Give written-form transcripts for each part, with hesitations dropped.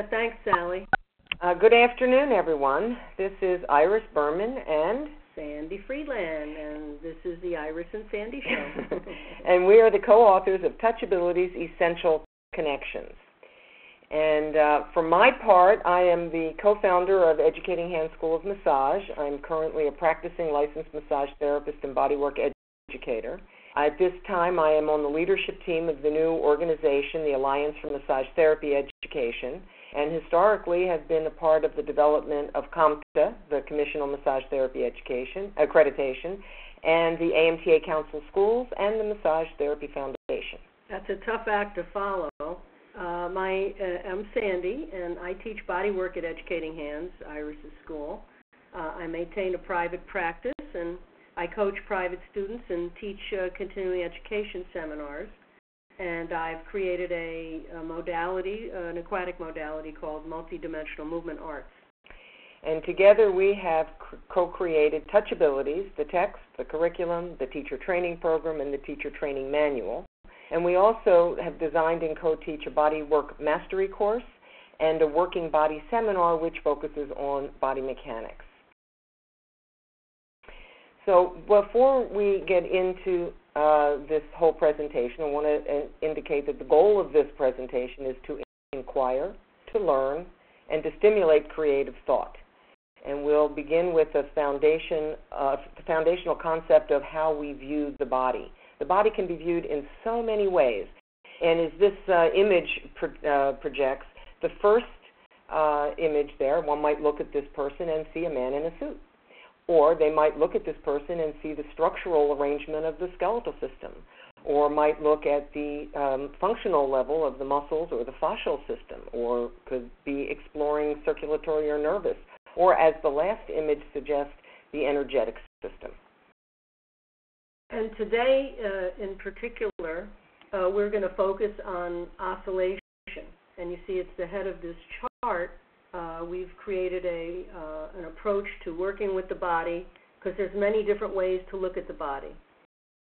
Thanks, Sally. Good afternoon, everyone. This is Iris Berman and Sandy Freeland, and this is the Iris and Sandy Show. and we are the co-authors of Touchability's Essential Connections. And for my part, I am the co-founder of Educating Hands School of Massage. I'm currently a practicing licensed massage therapist and bodywork educator. At this time, I am on the leadership team of the new organization, the Alliance for Massage Therapy Education, and historically have been a part of the development of COMTA, the Commission on Massage Therapy Education, Accreditation, and the AMTA Council Schools, and the Massage Therapy Foundation. That's a tough act to follow. I'm Sandy, and I teach bodywork at Educating Hands, Iris's school. I maintain a private practice, and I coach private students and teach continuing education seminars. And I've created a modality, an aquatic modality called multidimensional movement arts. And together we have co-created Touchabilities, the text, the curriculum, the teacher training program, and the teacher training manual. And we also have designed and co-teach a bodywork mastery course and a working body seminar which focuses on body mechanics. So before we get into this whole presentation, I want to indicate that the goal of this presentation is to inquire, to learn, and to stimulate creative thought. And we'll begin with the foundational concept of how we view the body. The body can be viewed in so many ways. And as this image projects, the first image there, one might look at this person and see a man in a suit. Or they might look at this person and see the structural arrangement of the skeletal system, or might look at the functional level of the muscles or the fascial system, or could be exploring circulatory or nervous, or as the last image suggests, the energetic system. And today, in particular, we're going to focus on oscillation. And you see it's the head of this chart. We've created an approach to working with the body, because there's many different ways to look at the body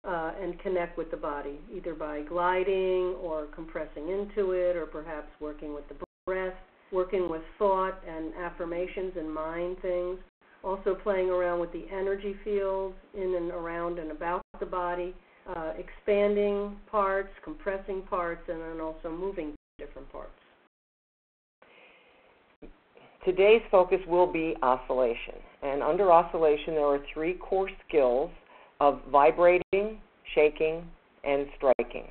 and connect with the body, either by gliding or compressing into it, or perhaps working with the breath, working with thought and affirmations and mind things, also playing around with the energy fields in and around and about the body, expanding parts, compressing parts, and then also moving different parts. Today's focus will be oscillation, and under oscillation there are three core skills of vibrating, shaking, and striking.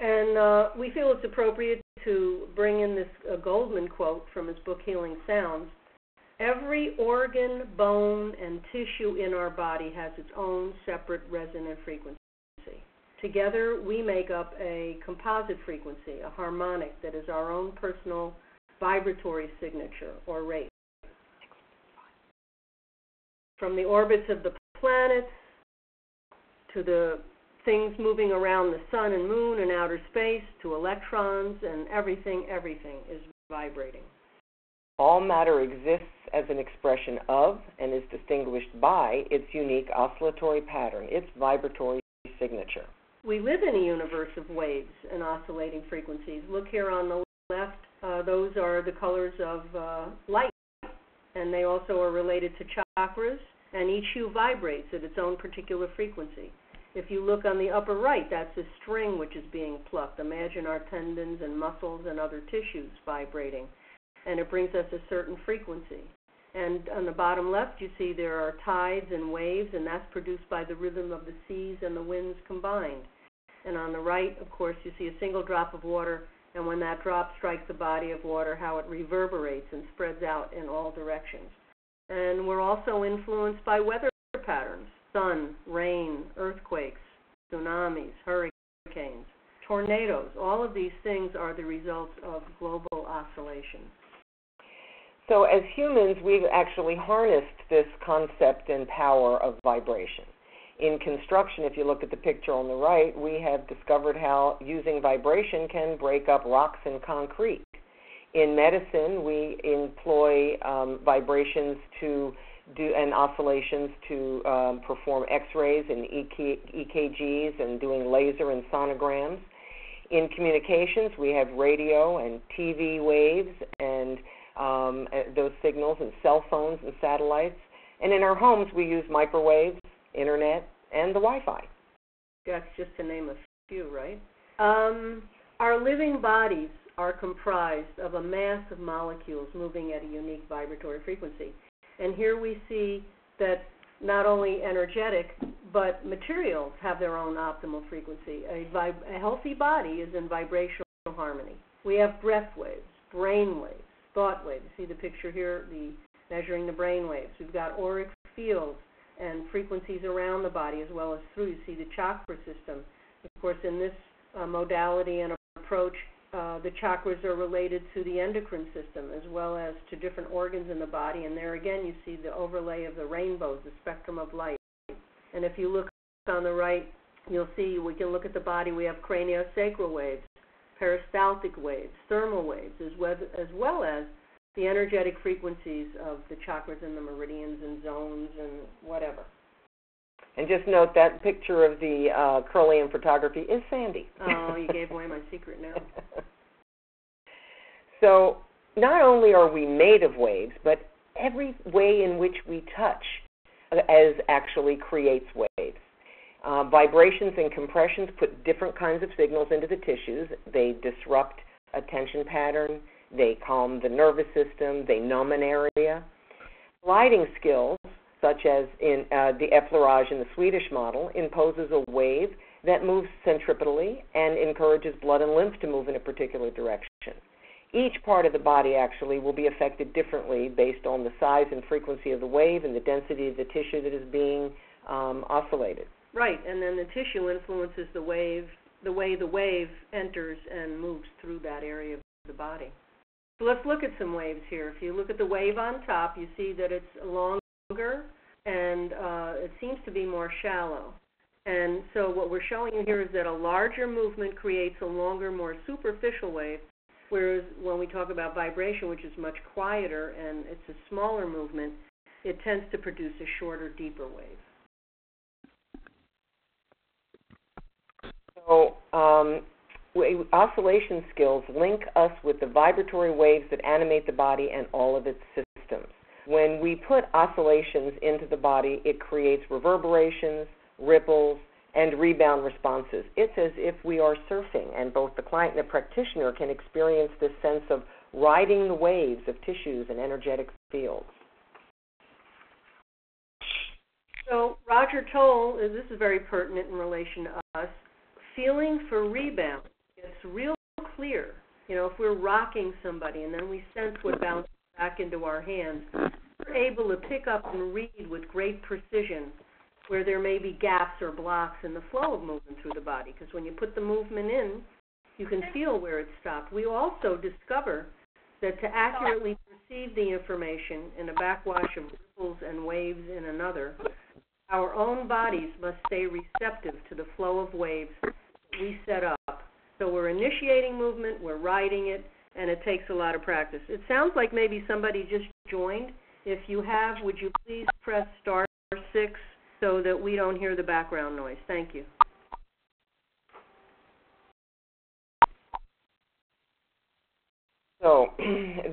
And we feel it's appropriate to bring in this Goldman quote from his book Healing Sounds. Every organ, bone, and tissue in our body has its own separate resonant frequency. Together we make up a composite frequency, a harmonic that is our own personal vibratory signature, or rate. From the orbits of the planets to the things moving around the sun and moon and outer space to electrons, and everything is vibrating. All matter exists as an expression of and is distinguished by its unique oscillatory pattern, its vibratory signature. We live in a universe of waves and oscillating frequencies. Look here on the left. Those are the colors of light, and they also are related to chakras, and each hue vibrates at its own particular frequency. If you look on the upper right, that's a string which is being plucked. Imagine our tendons and muscles and other tissues vibrating, and it brings us a certain frequency. And on the bottom left, you see there are tides and waves, and that's produced by the rhythm of the seas and the winds combined. And on the right, of course, you see a single drop of water, and when that drop strikes the body of water, how it reverberates and spreads out in all directions. And we're also influenced by weather patterns: sun, rain, earthquakes, tsunamis, hurricanes, tornadoes. All of these things are the results of global oscillation. So as humans, we've actually harnessed this concept and power of vibration. In construction, if you look at the picture on the right, we have discovered how using vibration can break up rocks and concrete. In medicine, we employ vibrations and oscillations to perform X-rays and EKGs and doing laser and sonograms. In communications, we have radio and TV waves and those signals, and cell phones and satellites. And in our homes, we use microwaves, internet, and the Wi-Fi. That's just to name a few, right? Our living bodies are comprised of a mass of molecules moving at a unique vibratory frequency. And here we see that not only energetic, but materials have their own optimal frequency. A healthy body is in vibrational harmony. We have breath waves, brain waves, thought waves. You see the picture here, measuring the brain waves. We've got auric fields and frequencies around the body as well as through. You see the chakra system. Of course, in this modality and approach, the chakras are related to the endocrine system as well as to different organs in the body. And there again, you see the overlay of the rainbows, the spectrum of light. And if you look on the right, you'll see we can look at the body. We have craniosacral waves, peristaltic waves, thermal waves, as well as the energetic frequencies of the chakras and the meridians and zones and whatever. And just note that picture of the Curlian photography is Sandy. Oh, you gave away my secret now. So not only are we made of waves, but every way in which we touch actually creates waves. Vibrations and compressions put different kinds of signals into the tissues. They disrupt a tension pattern. They calm the nervous system. They numb an area. Gliding skills, such as in the effleurage in the Swedish model, imposes a wave that moves centripetally and encourages blood and lymph to move in a particular direction. Each part of the body actually will be affected differently based on the size and frequency of the wave and the density of the tissue that is being oscillated. Right, and then the tissue influences the way the wave enters and moves through that area of the body. So let's look at some waves here. If you look at the wave on top, you see that it's longer and it seems to be more shallow. And so what we're showing you here is that a larger movement creates a longer, more superficial wave, whereas when we talk about vibration, which is much quieter and it's a smaller movement, it tends to produce a shorter, deeper wave. So oscillation skills link us with the vibratory waves that animate the body and all of its systems. When we put oscillations into the body, it creates reverberations, ripples, and rebound responses. It's as if we are surfing, and both the client and the practitioner can experience this sense of riding the waves of tissues and energetic fields. So Roger Toll, this is very pertinent in relation to us, feeling for rebound gets real clear. You know, if we're rocking somebody and then we sense what bounces back into our hands, we're able to pick up and read with great precision where there may be gaps or blocks in the flow of movement through the body, because when you put the movement in, you can feel where it stopped. We also discover that to accurately perceive the information in a backwash of ripples and waves in another, our own bodies must stay receptive to the flow of waves that we set up. So we're initiating movement, we're riding it, and it takes a lot of practice. It sounds like maybe somebody just joined. If you have, would you please press *6 so that we don't hear the background noise? Thank you. So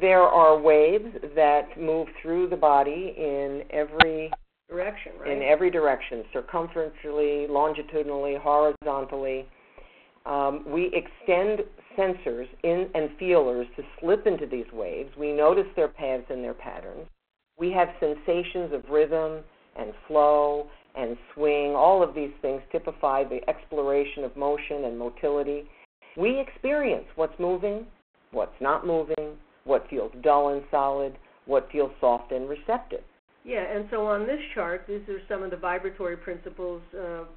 there are waves that move through the body in every direction, right? In every direction, circumferentially, longitudinally, horizontally. We extend sensors and feelers to slip into these waves. We notice their paths and their patterns. We have sensations of rhythm and flow and swing. All of these things typify the exploration of motion and motility. We experience what's moving, what's not moving, what feels dull and solid, what feels soft and receptive. Yeah, and so on this chart, these are some of the vibratory principles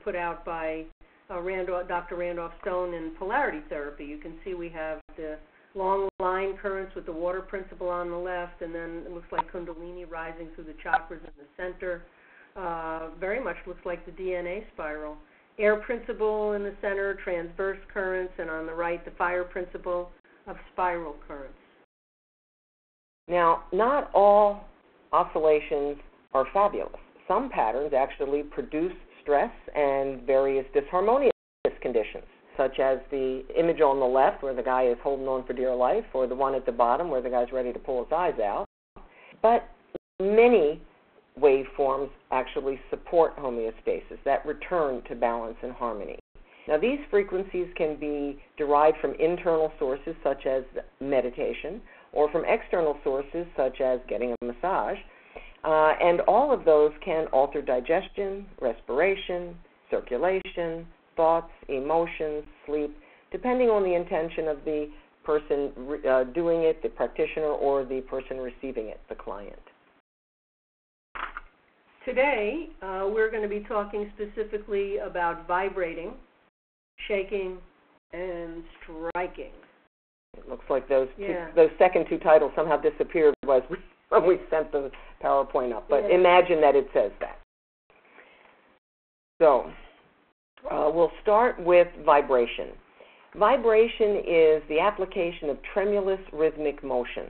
put out by Dr. Randolph Stone in polarity therapy. You can see we have the long line currents with the water principle on the left, and then it looks like Kundalini rising through the chakras in the center. Very much looks like the DNA spiral. Air principle in the center, transverse currents, and on the right, the fire principle of spiral currents. Now, not all oscillations are fabulous. Some patterns actually produce stress and various disharmonious conditions. such as the image on the left where the guy is holding on for dear life, or the one at the bottom where the guy's ready to pull his eyes out. But many waveforms actually support homeostasis, that return to balance and harmony. Now, these frequencies can be derived from internal sources such as meditation, or from external sources such as getting a massage, and all of those can alter digestion, respiration, circulation, thoughts, emotions, sleep, depending on the intention of the person doing it, the practitioner, or the person receiving it, the client. Today, we're going to be talking specifically about vibrating, shaking, and striking. It looks like those second two titles somehow disappeared when we sent the PowerPoint up, but imagine that it says that. So, we'll start with vibration. Vibration is the application of tremulous rhythmic motion.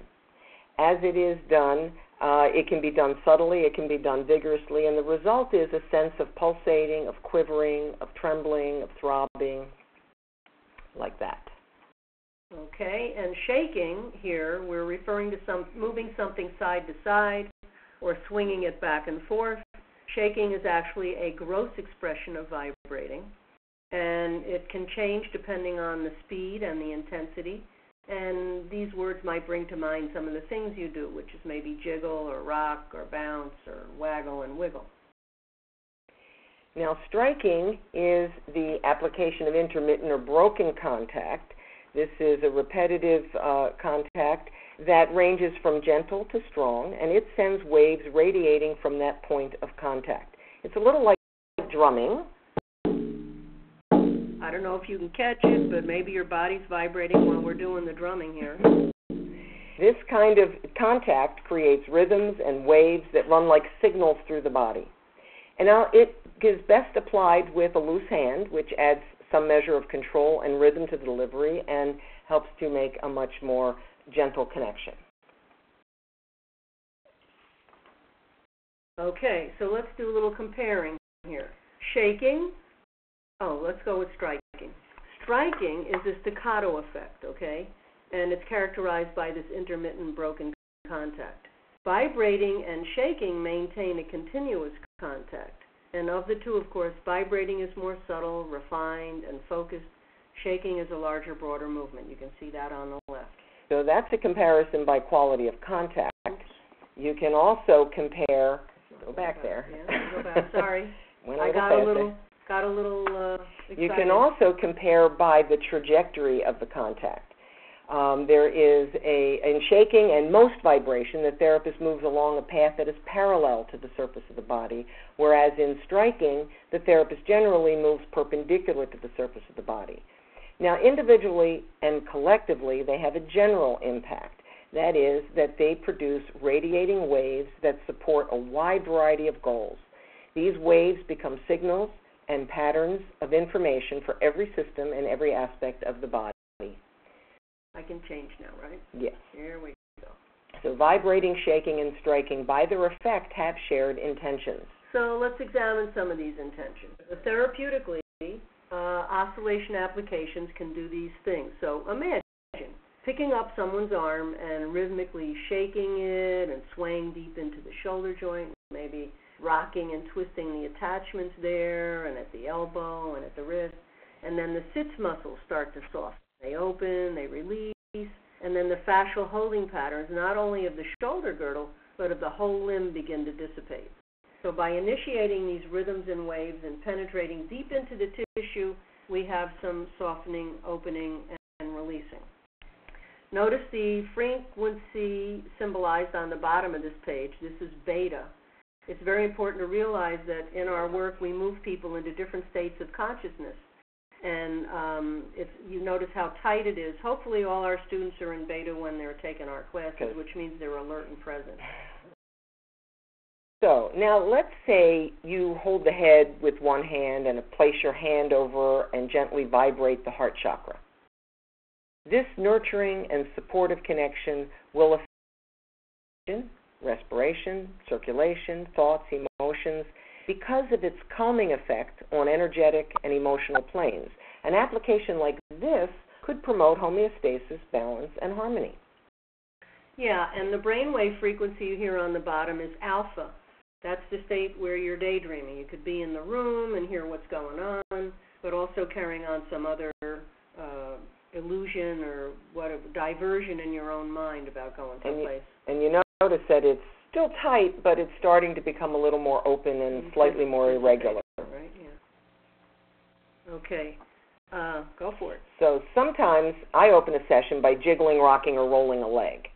As it is done, it can be done subtly, it can be done vigorously, and the result is a sense of pulsating, of quivering, of trembling, of throbbing, like that. Okay, and shaking here, we're referring to moving something side to side or swinging it back and forth. Shaking is actually a gross expression of vibrating, and it can change depending on the speed and the intensity. And these words might bring to mind some of the things you do, which is maybe jiggle or rock or bounce or waggle and wiggle. Now, striking is the application of intermittent or broken contact. This is a repetitive contact that ranges from gentle to strong, and it sends waves radiating from that point of contact. It's a little like drumming. I don't know if you can catch it, but maybe your body's vibrating while we're doing the drumming here. This kind of contact creates rhythms and waves that run like signals through the body. And now it is best applied with a loose hand, which adds some measure of control and rhythm to the delivery and helps to make a much more gentle connection. Okay, so let's do a little comparing here. Shaking. Let's go with striking. Striking is a staccato effect, okay? And it's characterized by this intermittent broken contact. Vibrating and shaking maintain a continuous contact. And of the two, of course, vibrating is more subtle, refined, and focused. Shaking is a larger, broader movement. You can see that on the left. So that's a comparison by quality of contact. You can also compare, go back there. Yeah, go back, sorry. I got a little excited. You can also compare by the trajectory of the contact. There is in shaking and most vibration, the therapist moves along a path that is parallel to the surface of the body, whereas in striking, the therapist generally moves perpendicular to the surface of the body. Now, individually and collectively, they have a general impact. That is, that they produce radiating waves that support a wide variety of goals. These waves become signals and patterns of information for every system and every aspect of the body. I can change now, right? Yes. Here we go. So vibrating, shaking, and striking, by their effect, have shared intentions. So let's examine some of these intentions. Therapeutically, oscillation applications can do these things. So imagine picking up someone's arm and rhythmically shaking it and swaying deep into the shoulder joint, maybe rocking and twisting the attachments there and at the elbow and at the wrist. And then the sits muscles start to soften. They open, they release, and then the fascial holding patterns, not only of the shoulder girdle, but of the whole limb begin to dissipate. So by initiating these rhythms and waves and penetrating deep into the tissue, we have some softening, opening, and releasing. Notice the frequency symbolized on the bottom of this page. This is beta. It's very important to realize that in our work we move people into different states of consciousness. And if you notice how tight it is, hopefully all our students are in beta when they're taking our classes, which means they're alert and present. So now let's say you hold the head with one hand and place your hand over and gently vibrate the heart chakra. This nurturing and supportive connection will affect respiration, circulation, thoughts, emotions, because of its calming effect on energetic and emotional planes. An application like this could promote homeostasis, balance, and harmony. Yeah, and the brainwave frequency you hear on the bottom is alpha. That's the state where you're daydreaming. You could be in the room and hear what's going on, but also carrying on some other illusion or diversion in your own mind about going someplace. And you notice that it's still tight, but it's starting to become a little more open and slightly more irregular. Right, yeah. Okay, go for it. So sometimes I open a session by jiggling, rocking, or rolling a leg.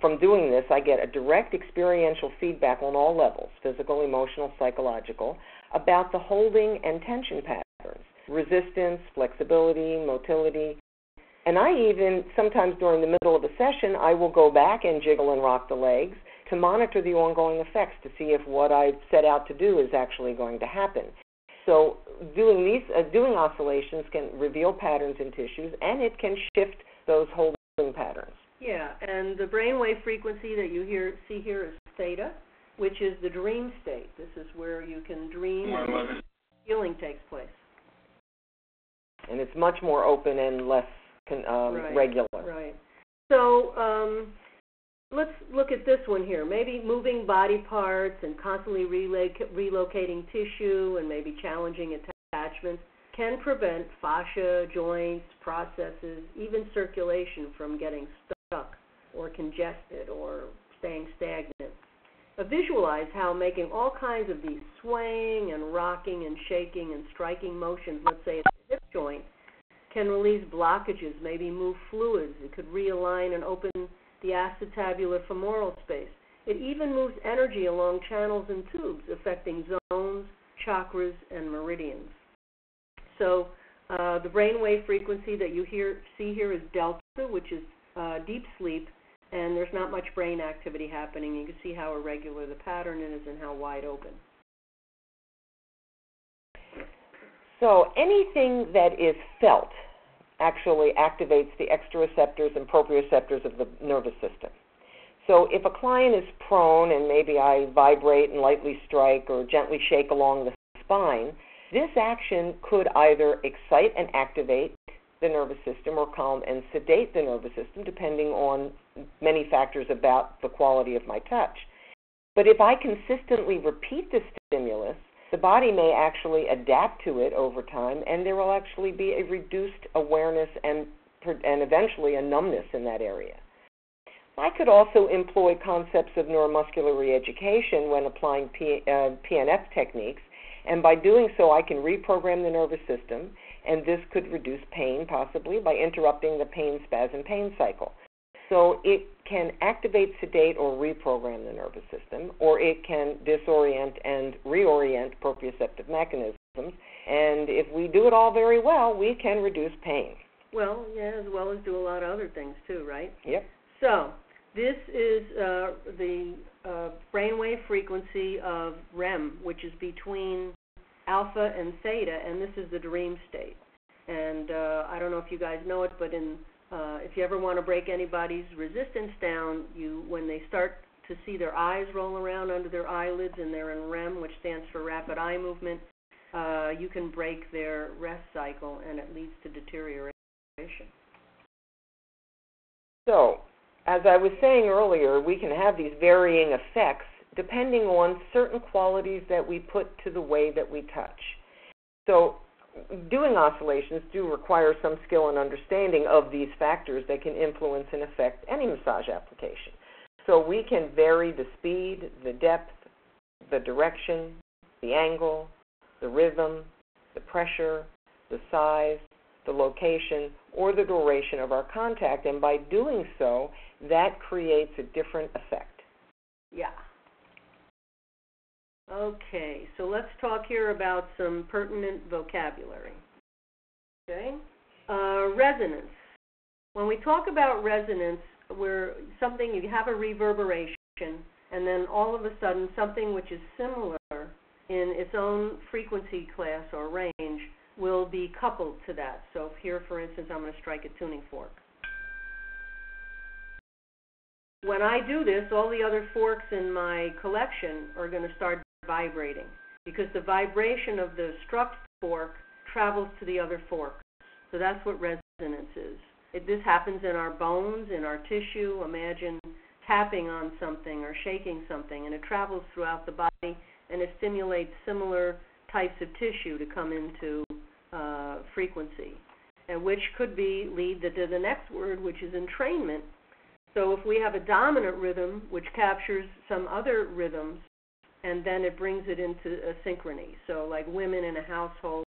From doing this, I get a direct experiential feedback on all levels, physical, emotional, psychological, about the holding and tension patterns, resistance, flexibility, motility. And I even, sometimes during the middle of a session, I will go back and jiggle and rock the legs to monitor the ongoing effects to see if what I've set out to do is actually going to happen. So doing oscillations can reveal patterns in tissues, and it can shift those holding patterns. Yeah, and the brainwave frequency that you see here is theta, which is the dream state. This is where you can dream and healing takes place. And it's much more open and less regular. Right. So let's look at this one here. Maybe moving body parts and constantly relocating tissue and maybe challenging attachments can prevent fascia, joints, processes, even circulation from getting stuck or congested or staying stagnant. Visualize how making all kinds of these swaying and rocking and shaking and striking motions, let's say at the hip joint, can release blockages, maybe move fluids. It could realign and open the acetabular femoral space. It even moves energy along channels and tubes, affecting zones, chakras, and meridians. So the brainwave frequency that you see here is delta, which is deep sleep, and there's not much brain activity happening. You can see how irregular the pattern is and how wide open. So anything that is felt actually activates the exteroceptors and proprioceptors of the nervous system. So if a client is prone and maybe I vibrate and lightly strike or gently shake along the spine, this action could either excite and activate the nervous system or calm and sedate the nervous system, depending on many factors about the quality of my touch. But if I consistently repeat the stimulus, the body may actually adapt to it over time, and there will actually be a reduced awareness and eventually a numbness in that area. I could also employ concepts of neuromuscular re-education when applying PNF techniques, and by doing so I can reprogram the nervous system, and this could reduce pain possibly by interrupting the pain-spasm pain cycle. So it can activate, sedate, or reprogram the nervous system, or it can disorient and reorient proprioceptive mechanisms, and if we do it all very well, we can reduce pain. Well, yeah, as well as do a lot of other things too, right? Yep. So this is the brainwave frequency of REM, which is between alpha and theta, and this is the dream state. And I don't know if you guys know it, but if you ever want to break anybody's resistance down, when they start to see their eyes roll around under their eyelids and they're in REM, which stands for rapid eye movement, you can break their rest cycle, and it leads to deterioration. So, as I was saying earlier, we can have these varying effects depending on certain qualities that we put to the way that we touch. So doing oscillations do require some skill and understanding of these factors that can influence and affect any massage application. So we can vary the speed, the depth, the direction, the angle, the rhythm, the pressure, the size, the location, or the duration of our contact, and by doing so, that creates a different effect. Yeah. Okay, so let's talk here about some pertinent vocabulary. Okay? Resonance. When we talk about resonance, you have a reverberation, and then all of a sudden something which is similar in its own frequency class or range will be coupled to that. So here, for instance, I'm going to strike a tuning fork. When I do this, all the other forks in my collection are going to start vibrating, because the vibration of the struck fork travels to the other forks. So that's what resonance is. This happens in our bones, in our tissue. Imagine tapping on something or shaking something, and it travels throughout the body, and it stimulates similar types of tissue to come into frequency, and which could lead to the next word, which is entrainment. So if we have a dominant rhythm which captures some other rhythms, and then it brings it into a synchrony. So like women in a household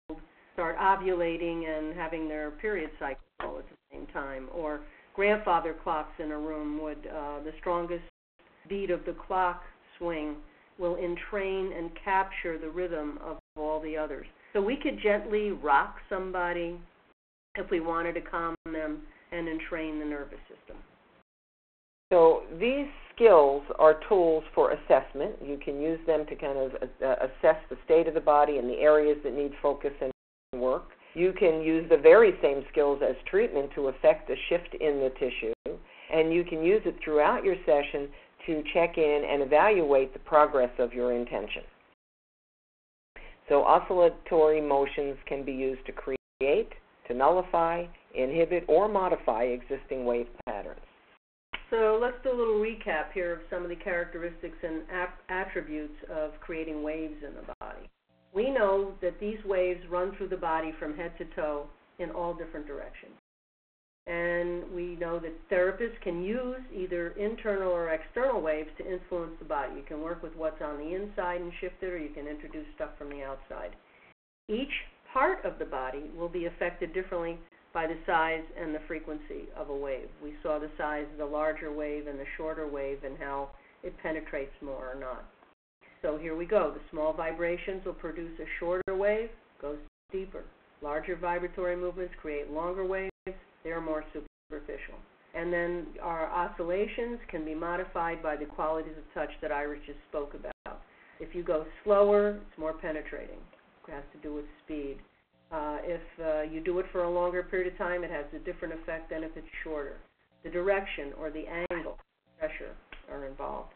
start ovulating and having their period cycle all at the same time, or grandfather clocks in a room would, the strongest beat of the clock swing will entrain and capture the rhythm of all the others. So we could gently rock somebody if we wanted to calm them and entrain the nervous system. So these skills are tools for assessment. You can use them to kind of assess the state of the body and the areas that need focus and work. You can use the very same skills as treatment to affect a shift in the tissue, and you can use it throughout your session to check in and evaluate the progress of your intention. So oscillatory motions can be used to create, to nullify, inhibit, or modify existing wave patterns. So let's do a little recap here of some of the characteristics and attributes of creating waves in the body. We know that these waves run through the body from head to toe in all different directions. And we know that therapists can use either internal or external waves to influence the body. You can work with what's on the inside and shift it, or you can introduce stuff from the outside. Each part of the body will be affected differently by the size and the frequency of a wave. We saw the size of the larger wave and the shorter wave and how it penetrates more or not. So here we go. The small vibrations will produce a shorter wave, goes deeper. Larger vibratory movements create longer waves. They are more superficial. And then our oscillations can be modified by the qualities of touch that Iris just spoke about. If you go slower, it's more penetrating. It has to do with speed. If you do it for a longer period of time, it has a different effect than if it's shorter. The direction or the angle, pressure are involved.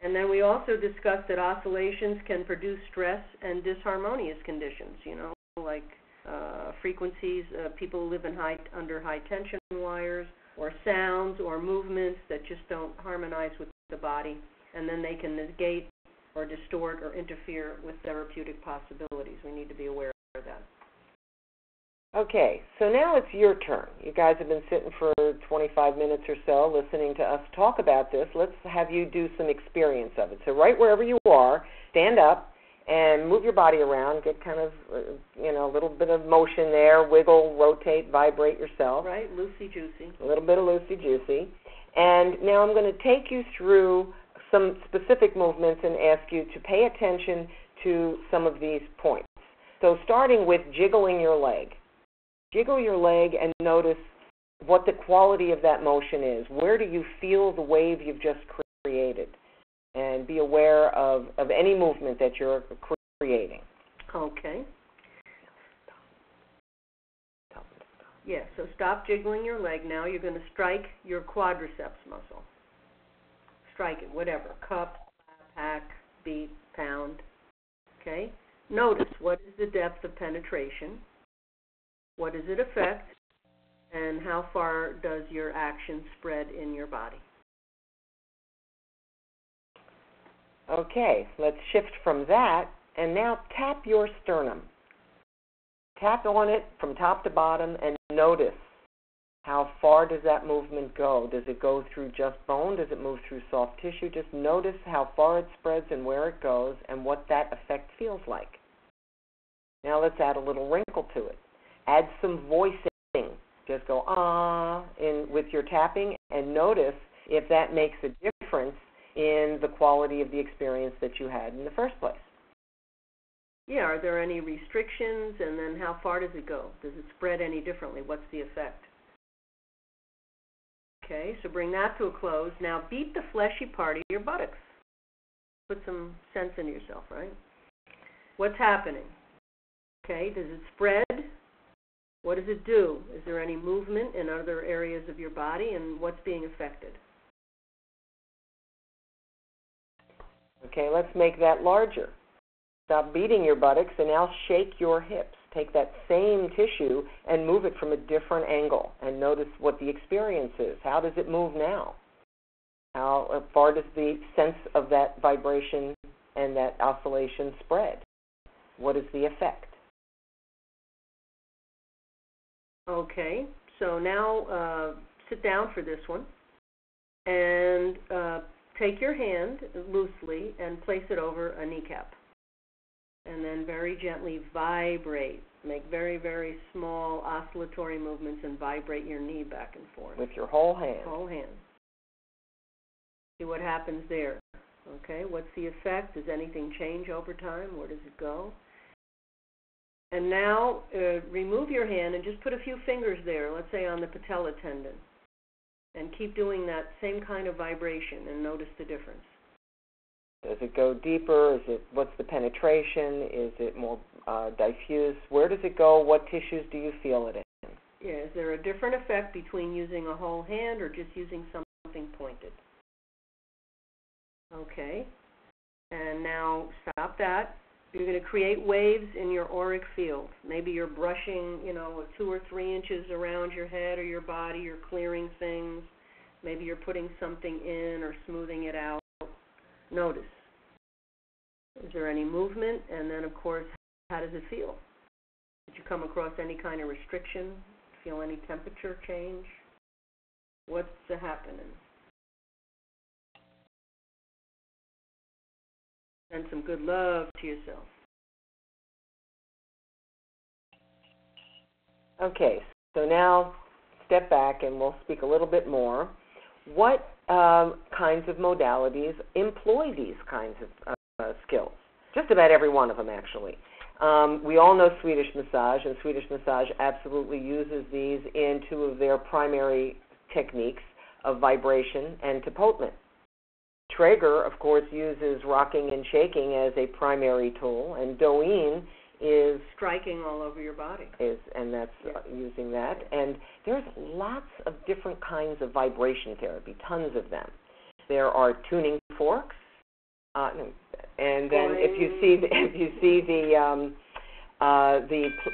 And then we also discussed that oscillations can produce stress and disharmonious conditions, like frequencies, people who live under high tension wires, or sounds or movements that just don't harmonize with the body, and then they can negate or distort or interfere with therapeutic possibilities. We need to be aware of that. Okay, so now it's your turn. You guys have been sitting for 25 minutes or so listening to us talk about this. Let's have you do some experience of it. So right wherever you are, stand up and move your body around. Get kind of, a little bit of motion there. Wiggle, rotate, vibrate yourself. Right, loosey-goosey. A little bit of loosey-goosey. And now I'm going to take you through some specific movements and ask you to pay attention to some of these points. So starting with jiggling your leg. Jiggle your leg and notice what the quality of that motion is. Where do you feel the wave you've just created? And be aware of any movement that you're creating. Okay. Yeah, so stop jiggling your leg. Now you're going to strike your quadriceps muscle. Strike it, whatever. Cup, hack, beat, pound. Okay? Notice, what is the depth of penetration? What does it affect? And how far does your action spread in your body? Okay, let's shift from that, and now tap your sternum. Tap on it from top to bottom and notice how far does that movement go. Does it go through just bone? Does it move through soft tissue? Just notice how far it spreads and where it goes and what that effect feels like. Now let's add a little wrinkle to it. Add some voicing. Just go ah with your tapping and notice if that makes a difference in the quality of the experience that you had in the first place. Yeah, are there any restrictions, and then how far does it go? Does it spread any differently? What's the effect? Okay, so bring that to a close. Now beat the fleshy part of your buttocks. Put some sense into yourself, right? What's happening? Okay, does it spread? What does it do? Is there any movement in other areas of your body, and what's being affected? Okay, let's make that larger. Stop beating your buttocks and now shake your hips. Take that same tissue and move it from a different angle and notice what the experience is. How does it move now? How far does the sense of that vibration and that oscillation spread? What is the effect? Okay, so now sit down for this one and take your hand loosely and place it over a kneecap. And then very gently vibrate. Make very, very small oscillatory movements and vibrate your knee back and forth. With your whole hand. Whole hand. See what happens there. Okay, what's the effect? Does anything change over time? Where does it go? And now remove your hand and just put a few fingers there, let's say on the patella tendon. And keep doing that same kind of vibration and notice the difference. Does it go deeper? What's the penetration? Is it more diffuse? Where does it go? What tissues do you feel it in? Yeah, is there a different effect between using a whole hand or just using something pointed? Okay, and now stop that. You're going to create waves in your auric field. Maybe you're brushing, 2 or 3 inches around your head or your body. You're clearing things. Maybe you're putting something in or smoothing it out. Notice. Is there any movement? And then, of course, how does it feel? Did you come across any kind of restriction? Feel any temperature change? What's happening? Send some good love to yourself. Okay, so now step back and we'll speak a little bit more. What kinds of modalities employ these kinds of skills? Just about every one of them, actually. We all know Swedish massage, and Swedish massage absolutely uses these in 2 of their primary techniques of vibration and tapotement. Traeger, of course, uses rocking and shaking as a primary tool, and Doeen is striking all over your body. Using that. And there's lots of different kinds of vibration therapy, tons of them. There are tuning forks, and then if you see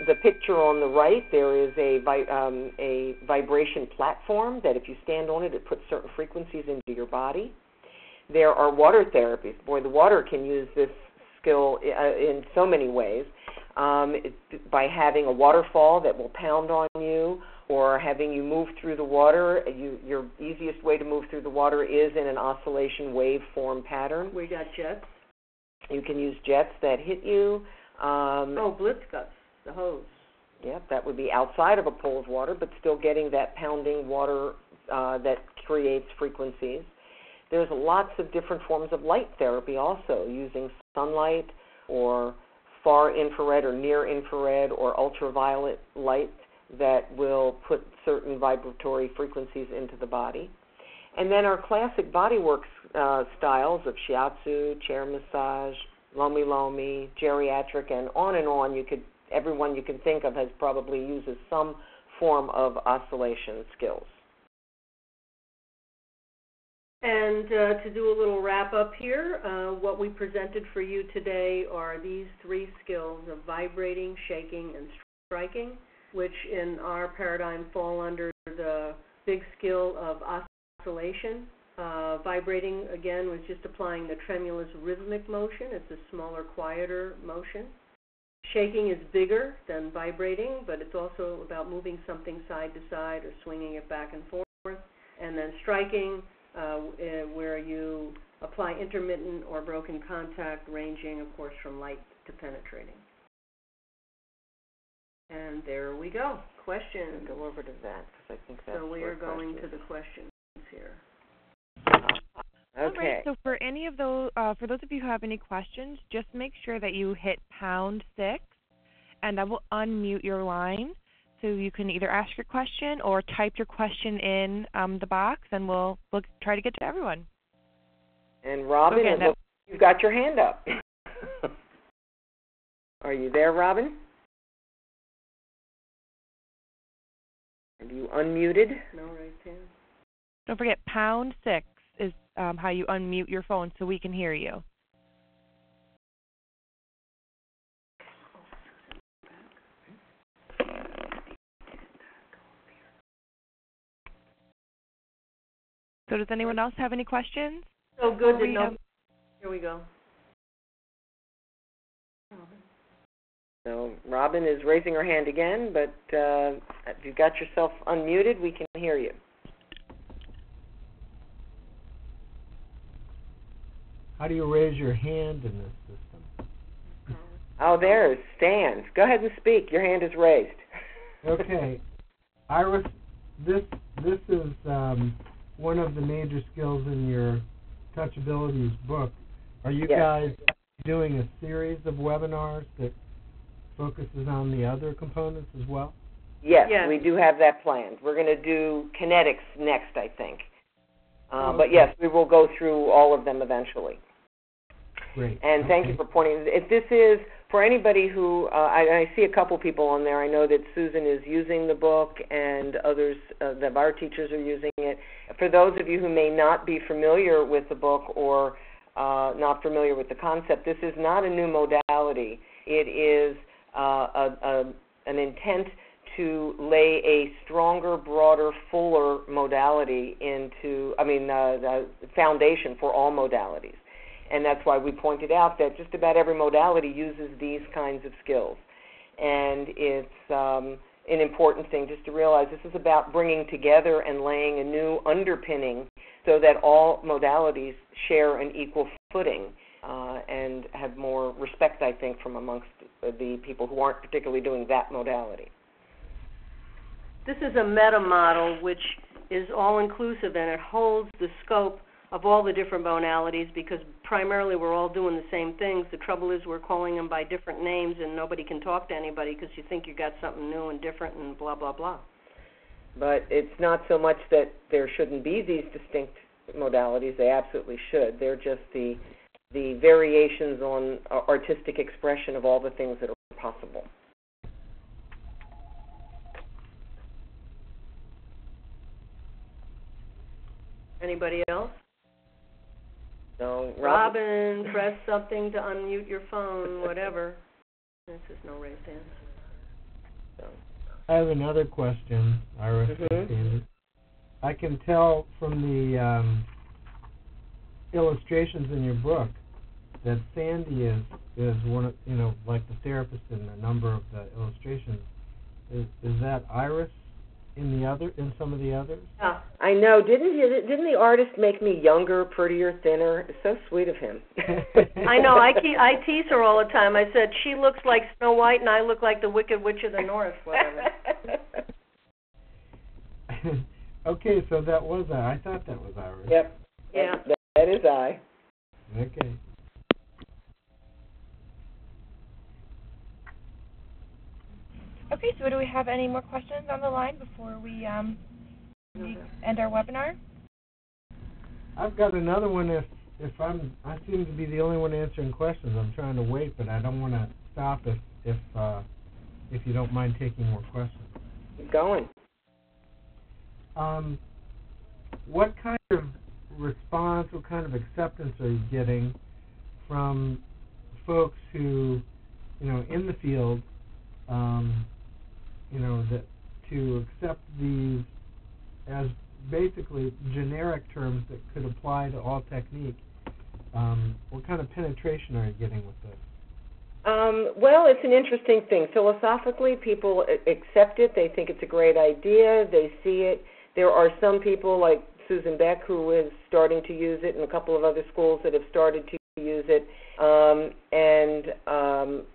the picture on the right, there is a vibration platform that if you stand on it, it puts certain frequencies into your body. There are water therapies. Boy, the water can use this skill in so many ways. By having a waterfall that will pound on you, or having you move through the water. Your easiest way to move through the water is in an oscillation waveform pattern. We got jets. You can use jets that hit you. Blitzguts, the hose. Yeah, that would be outside of a pool of water, but still getting that pounding water that creates frequencies. There's lots of different forms of light therapy also, using sunlight or far infrared or near infrared or ultraviolet light that will put certain vibratory frequencies into the body. And then our classic bodywork styles of shiatsu, chair massage, lomi-lomi, geriatric, and on. Everyone you can think of has probably uses some form of oscillation skills. And to do a little wrap-up here, what we presented for you today are these 3 skills of vibrating, shaking, and striking, which in our paradigm fall under the big skill of oscillation. Vibrating, again, was just applying the tremulous rhythmic motion. It's a smaller, quieter motion. Shaking is bigger than vibrating, but it's also about moving something side to side or swinging it back and forth. And then striking, where you apply intermittent or broken contact, ranging, of course, from light to penetrating. And there we go. Questions? Go over to that, because I think that's so we are going to the questions here. Okay. All right, so for any of those, for those of you who have any questions, just make sure that you hit #6, and that will unmute your line. So you can either ask your question or type your question in the box, and we'll try to get to everyone. And Robin, you've got your hand up. Are you there, Robin? Have you unmuted? No, right there. Don't forget, #6 is how you unmute your phone so we can hear you. So does anyone else have any questions? So good to know. Here we go. So Robin is raising her hand again, but if you've got yourself unmuted, we can hear you. How do you raise your hand in this system? Oh, there's Stan. Go ahead and speak. Your hand is raised. Okay. Iris, this is one of the major skills in your Touchabilities book. Are you guys doing a series of webinars that focuses on the other components as well? Yes, we do have that planned. We're going to do kinetics next, I think. But yes, we will go through all of them eventually. Great. And thank you for pointing. If this is for anybody who, I see a couple people on there. I know that Susan is using the book and others of our teachers are using it. For those of you who may not be familiar with the book or not familiar with the concept, this is not a new modality. It is an intent to lay a stronger, broader, fuller modality the foundation for all modalities. And that's why we pointed out that just about every modality uses these kinds of skills. And it's an important thing just to realize this is about bringing together and laying a new underpinning so that all modalities share an equal footing and have more respect, I think, from amongst the people who aren't particularly doing that modality. This is a meta model which is all-inclusive, and it holds the scope of all the different modalities because primarily we're all doing the same things. The trouble is we're calling them by different names, and nobody can talk to anybody because you think you got something new and different and blah, blah, blah. But it's not so much that there shouldn't be these distinct modalities. They absolutely should. They're just the variations on artistic expression of all the things that are possible. Anybody else? So, Robin, press something to unmute your phone, whatever. This is no raised hand. So. I have another question, Iris. I can tell from the illustrations in your book that Sandy is one of, like the therapist in a number of the illustrations. Is that Iris in some of the others? Yeah. I know. Didn't the artist make me younger, prettier, thinner? It's so sweet of him. I know. I tease her all the time. I said she looks like Snow White and I look like the Wicked Witch of the North. Whatever. Okay, so that was I thought that was Iris. Yep. Yeah. That is I. Okay. Okay, so do we have any more questions on the line before we end our webinar? I've got another one. I seem to be the only one answering questions. I'm trying to wait, but I don't want to stop if you don't mind taking more questions. Keep going. What kind of response, what kind of acceptance are you getting from folks who, in the field, that to accept these as basically generic terms that could apply to all technique? What kind of penetration are you getting with this? Well, it's an interesting thing. Philosophically, people accept it. They think it's a great idea. They see it. There are some people like Susan Beck who is starting to use it, and a couple of other schools that have started to use it.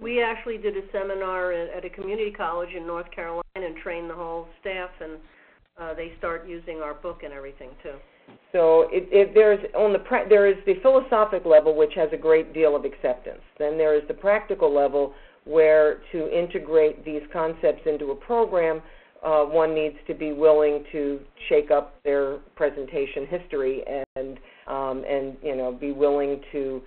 We actually did a seminar at a community college in North Carolina and trained the whole staff, and they start using our book and everything too. So there is the philosophic level, which has a great deal of acceptance. Then there is the practical level, where to integrate these concepts into a program, one needs to be willing to shake up their presentation history and be willing to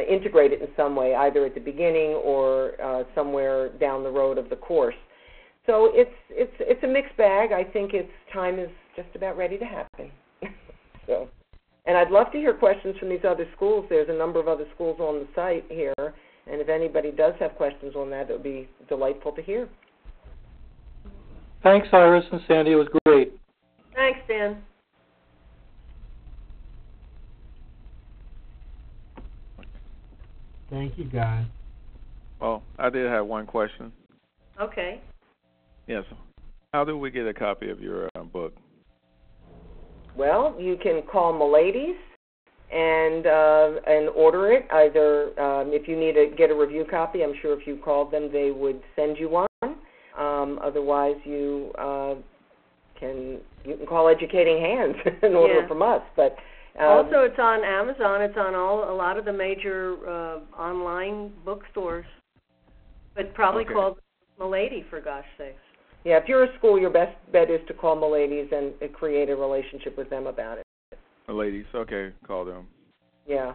integrate it in some way, either at the beginning or somewhere down the road of the course. So it's a mixed bag. I think its time is just about ready to happen. So, and I'd love to hear questions from these other schools. There's a number of other schools on the site here, and if anybody does have questions on that, it would be delightful to hear. Thanks, Iris and Sandy. It was great. Thanks, Dan. Thank you, guys. Well, I did have one question. Okay. Yes. How do we get a copy of your book? Well, you can call Modalities and order it. Either if you need to get a review copy, I'm sure if you called them, they would send you one. Otherwise, you can call Educating Hands and order it from us. But also, it's on Amazon. It's on a lot of the major online bookstores. But probably call Milady, for gosh sakes. Yeah, if you're a school, your best bet is to call Modalities and create a relationship with them about it. Ladies, okay, call them. Yeah.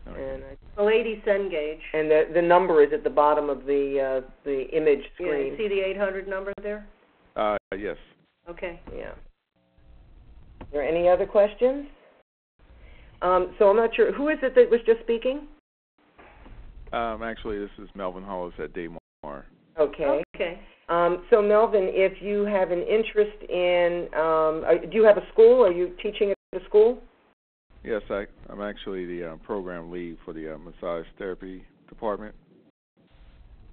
Okay. And Lady Cengage. And the number is at the bottom of the image screen. Yeah, see the 800 number there? Yes. Okay. Yeah. Are there any other questions? So I'm not sure. Who is it that was just speaking? Actually, this is Melvin Hollis at Daymar. Okay. Okay. So Melvin, if you have an interest in, do you have a school? Are you teaching at a school? Yes, I'm actually the program lead for the massage therapy department.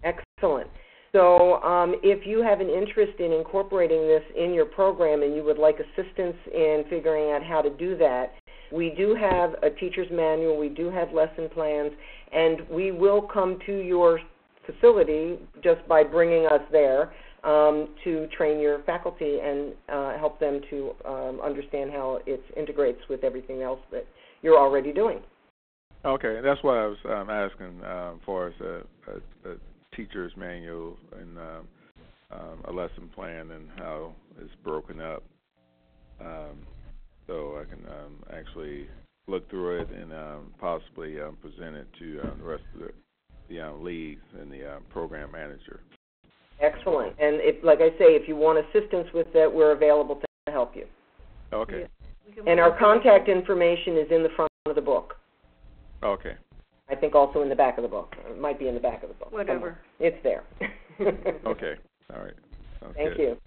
Excellent. So if you have an interest in incorporating this in your program and you would like assistance in figuring out how to do that, we do have a teacher's manual, we do have lesson plans, and we will come to your facility just by bringing us there to train your faculty and help them to understand how it integrates with everything else that you're already doing. Okay, that's why I was asking for as a teacher's manual and a lesson plan and how it's broken up, so I can actually look through it and possibly present it to the rest of the leads and the program manager. Excellent. And if, like I say, if you want assistance with that, we're available to help you. Okay. Yeah. And our contact information is in the front of the book. Okay. I think also in the back of the book. It might be in the back of the book. Whatever. Somewhere. It's there. Okay. All right. Sounds Thank good.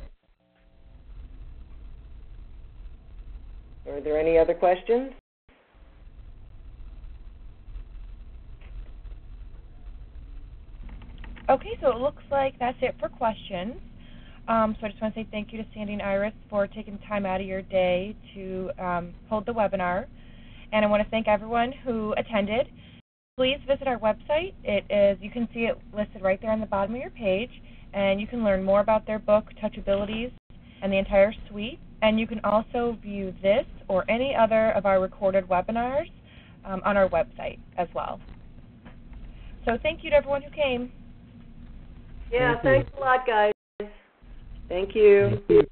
you. Are there any other questions? Okay, so it looks like that's it for questions. So I just want to say thank you to Sandy and Iris for taking time out of your day to hold the webinar. And I want to thank everyone who attended. Please visit our website. You can see it listed right there on the bottom of your page, and you can learn more about their book, Touchabilities, and the entire suite. And you can also view this or any other of our recorded webinars on our website as well. So thank you to everyone who came. Yeah, thanks a lot, guys. Thank you. Thank you.